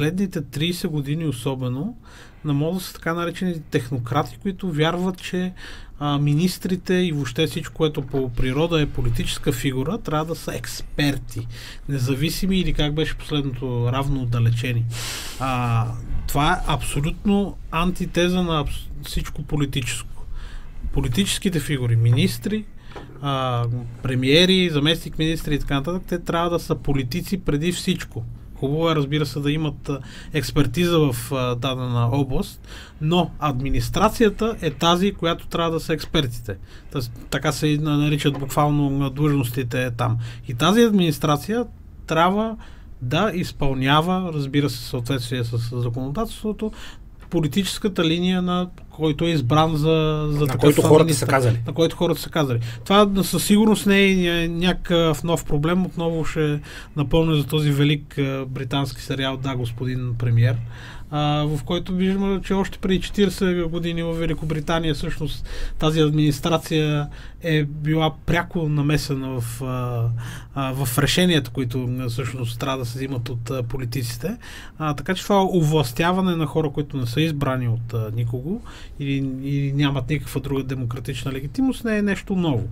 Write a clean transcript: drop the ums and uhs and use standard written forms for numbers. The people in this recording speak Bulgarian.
Следните 30 години особено на мода са така наречени технократи, които вярват, че министрите и въобще всичко, което по природа е политическа фигура, трябва да са експерти, независими или как беше последното, равно отдалечени. Това е абсолютно антитеза на всичко политическо. Политическите фигури, министри, премиери, заместник министри и така нататък, те трябва да са политици преди всичко. Хубаво е, разбира се, да имат експертиза в дадена област, но администрацията е тази, която трябва да са експертите. Така се наричат буквално длъжностите там. И тази администрация трябва да изпълнява, разбира се, в съответствие с законодателството, политическата линия, на който е избран за на който хората са казали. На който хората са казали. Това със сигурност не е някакъв нов проблем. Отново ще напомня за този велик британски сериал "Да, господин премиер", в който виждаме, че още преди 40 години в Великобритания всъщност тази администрация е била пряко намесена в решенията, които всъщност трябва да се взимат от политиците. Така че това овластяване на хора, които не са избрани от никого или нямат никаква друга демократична легитимност, не е нещо ново.